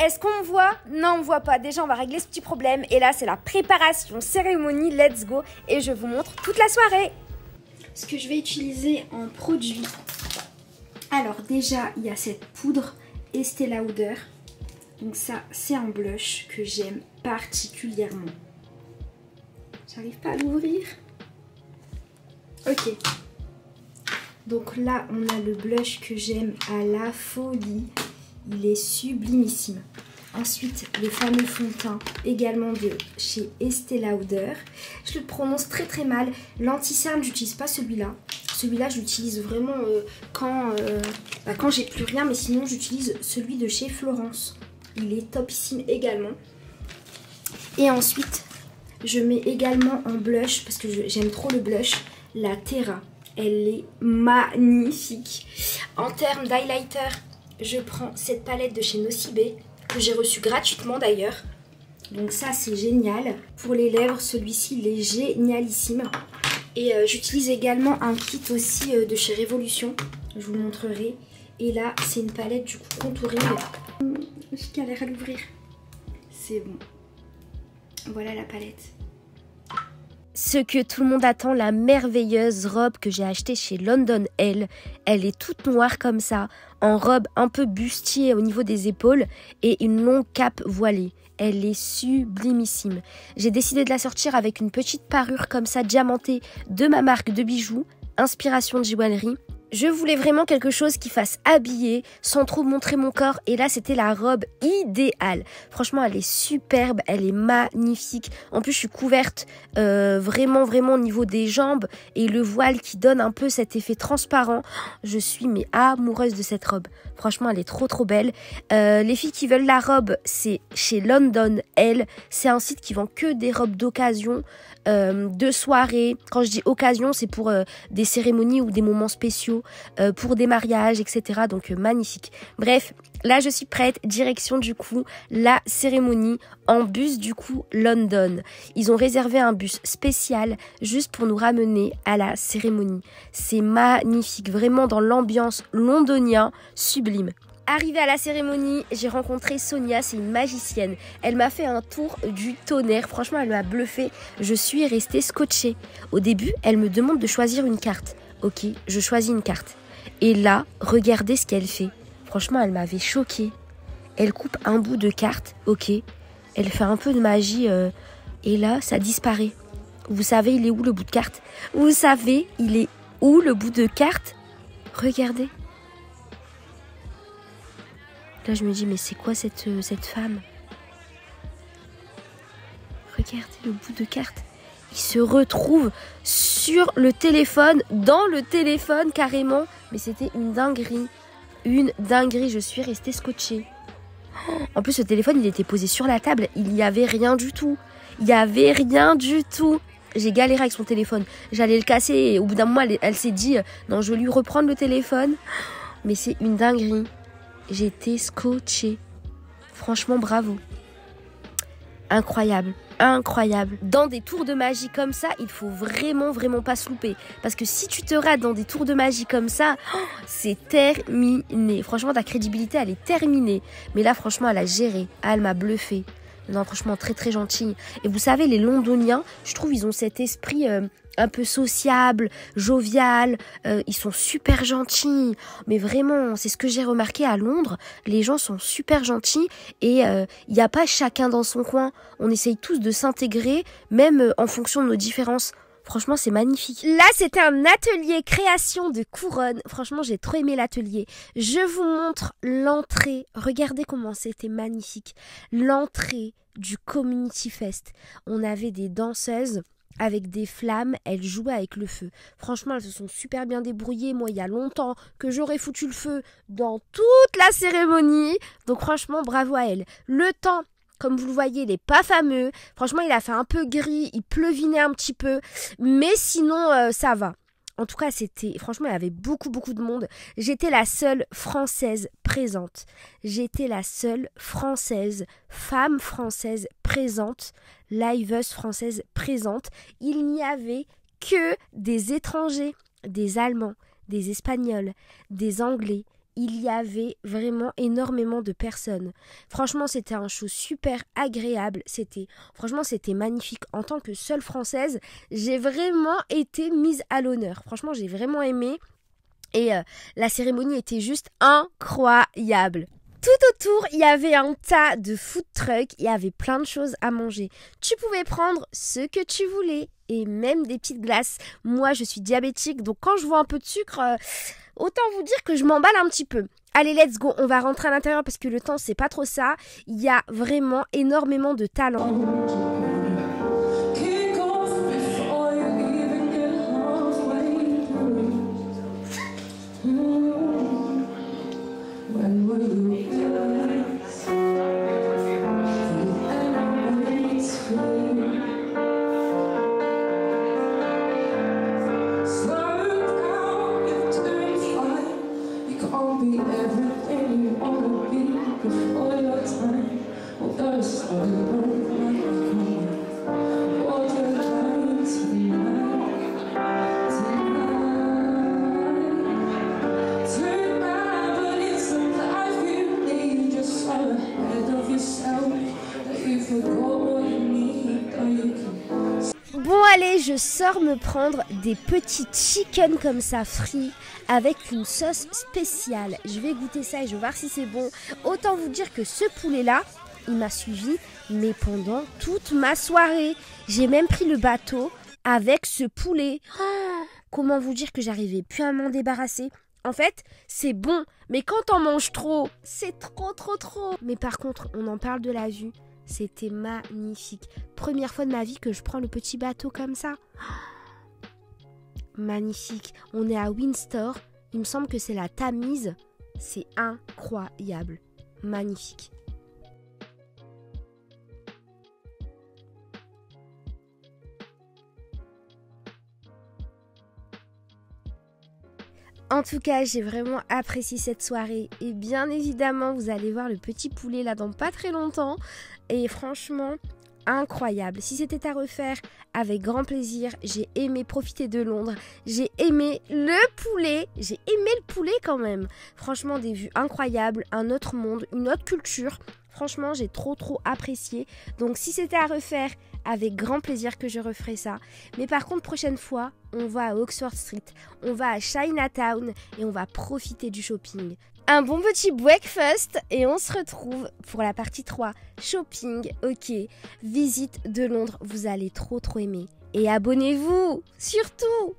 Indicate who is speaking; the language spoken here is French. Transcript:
Speaker 1: Est-ce qu'on me voit? Non, on me voit pas. Déjà, on va régler ce petit problème. Et là, c'est la préparation, cérémonie, let's go. Et je vous montre toute la soirée. Ce que je vais utiliser en produit. Alors déjà, il y a cette poudre Estée Lauder. Donc ça, c'est un blush que j'aime particulièrement. J'arrive pas à l'ouvrir. Ok. Donc là, on a le blush que j'aime à la folie. Il est sublimissime. Ensuite, le fameux fond de teint, également de chez Estée Lauder. Je le prononce très très mal. L'anti-cerne, j'utilise pas celui-là. Celui-là, je l'utilise vraiment quand j'ai plus rien. Mais sinon, j'utilise celui de chez Florence. Il est topissime également. Et ensuite, je mets également en blush, parce que j'aime trop le blush, la Terra. Elle est magnifique. En termes d'highlighter, je prends cette palette de chez Nocibé, que j'ai reçue gratuitement d'ailleurs. Donc ça, c'est génial. Pour les lèvres, celui-ci, il est génialissime. Et j'utilise également un kit aussi de chez Révolution. Je vous le montrerai. Et là, c'est une palette du coup contouring. Je galère à l'ouvrir. C'est bon. Voilà la palette. Ce que tout le monde attend, la merveilleuse robe que j'ai achetée chez London Elle. Elle est toute noire comme ça, en robe un peu bustier au niveau des épaules et une longue cape voilée. Elle est sublimissime. J'ai décidé de la sortir avec une petite parure comme ça diamantée de ma marque de bijoux, Inspiration Jewelry. Je voulais vraiment quelque chose qui fasse habiller sans trop montrer mon corps. Et là, c'était la robe idéale. Franchement, elle est superbe, elle est magnifique. En plus, je suis couverte vraiment au niveau des jambes. Et le voile qui donne un peu cet effet transparent. Je suis mais amoureuse de cette robe. Franchement, elle est trop belle. Les filles qui veulent la robe, c'est chez London Elle. C'est un site qui vend que des robes d'occasion, de soirée. Quand je dis occasion, c'est pour des cérémonies ou des moments spéciaux. Pour des mariages, etc. Donc magnifique. Bref, là je suis prête. Direction du coup la cérémonie en bus du coup London. Ils ont réservé un bus spécial juste pour nous ramener à la cérémonie. C'est magnifique, vraiment dans l'ambiance londonien, sublime. Arrivée à la cérémonie, j'ai rencontré Sonia, c'est une magicienne. Elle m'a fait un tour du tonnerre. Franchement, elle m'a bluffée. Je suis restée scotchée. Au début, elle me demande de choisir une carte. Ok, je choisis une carte. Et là, regardez ce qu'elle fait. Franchement, elle m'avait choquée. Elle coupe un bout de carte, ok. Elle fait un peu de magie, et là, ça disparaît. Vous savez, il est où le bout de carte? Vous savez, il est où le bout de carte? Regardez. Là, je me dis, mais c'est quoi cette femme? Regardez le bout de carte. Il se retrouve sur le téléphone, dans le téléphone carrément. Mais c'était une dinguerie. Une dinguerie, je suis restée scotchée. En plus, le téléphone, il était posé sur la table. Il n'y avait rien du tout. Il n'y avait rien du tout. J'ai galéré avec son téléphone. J'allais le casser et au bout d'un moment, elle s'est dit « Non, je vais lui reprendre le téléphone. » Mais c'est une dinguerie. J'étais scotchée. Franchement, bravo. Incroyable. Incroyable. Dans des tours de magie comme ça, il faut vraiment pas se louper. Parce que si tu te rates dans des tours de magie comme ça, c'est terminé. Franchement, ta crédibilité, elle est terminée. Mais là, franchement, elle a géré. Ah, elle m'a bluffé. Non, franchement, très gentille. Et vous savez, les Londoniens, je trouve, ils ont cet esprit un peu sociable, jovial. Ils sont super gentils. Mais vraiment, c'est ce que j'ai remarqué à Londres. Les gens sont super gentils et il n'y a pas chacun dans son coin. On essaye tous de s'intégrer, même en fonction de nos différences. Franchement, c'est magnifique. Là, c'était un atelier création de couronne. Franchement, j'ai trop aimé l'atelier. Je vous montre l'entrée. Regardez comment c'était magnifique. L'entrée du Community Fest. On avait des danseuses avec des flammes, elles jouaient avec le feu. Franchement, elles se sont super bien débrouillées. Moi, il y a longtemps que j'aurais foutu le feu dans toute la cérémonie. Donc franchement, bravo à elles. Le temps, comme vous le voyez, il n'est pas fameux. Franchement, il a fait un peu gris, il pleuvinait un petit peu. Mais sinon, ça va. En tout cas, franchement, il y avait beaucoup de monde. J'étais la seule Française présente. J'étais la seule Française, femme française présente, liveuse française présente. Il n'y avait que des étrangers, des Allemands, des Espagnols, des Anglais.
Speaker 2: il y avait vraiment énormément de personnes. Franchement, c'était un show super agréable. Franchement, c'était magnifique. En tant que seule Française, j'ai vraiment été mise à l'honneur. Franchement, j'ai vraiment aimé. Et la cérémonie était juste incroyable. Tout autour, il y avait un tas de food trucks, il y avait plein de choses à manger. Tu pouvais prendre ce que tu voulais et même des petites glaces. Moi, je suis diabétique, donc quand je vois un peu de sucre, autant vous dire que je m'emballe un petit peu. Allez, let's go, on va rentrer à l'intérieur parce que le temps, c'est pas trop ça. Il y a vraiment énormément de talent. Bon allez, je sors me prendre des petits chicken comme ça frits avec une sauce spéciale. Je vais goûter ça et je vais voir si c'est bon. Autant vous dire que ce poulet là, il m'a suivi mais pendant toute ma soirée. J'ai même pris le bateau avec ce poulet. Oh, comment vous dire que j'arrivais plus à m'en débarrasser? En fait, c'est bon, mais quand on mange trop, c'est trop. Mais par contre, on en parle de la vue. C'était magnifique. Première fois de ma vie que je prends le petit bateau comme ça. Magnifique. On est à Windsor. Il me semble que c'est la Tamise. C'est incroyable. Magnifique. En tout cas, j'ai vraiment apprécié cette soirée. Et bien évidemment, vous allez voir le petit poulet là dans pas très longtemps. Et franchement, incroyable. Si c'était à refaire, avec grand plaisir. J'ai aimé profiter de Londres. J'ai aimé le poulet. J'ai aimé le poulet quand même. Franchement, des vues incroyables, un autre monde, une autre culture. Franchement, j'ai trop apprécié. Donc si c'était à refaire, avec grand plaisir que je referai ça. Mais par contre, prochaine fois, on va à Oxford Street, on va à Chinatown et on va profiter du shopping. Un bon petit breakfast et on se retrouve pour la partie 3. Shopping, ok. Visite de Londres, vous allez trop aimer. Et abonnez-vous, surtout!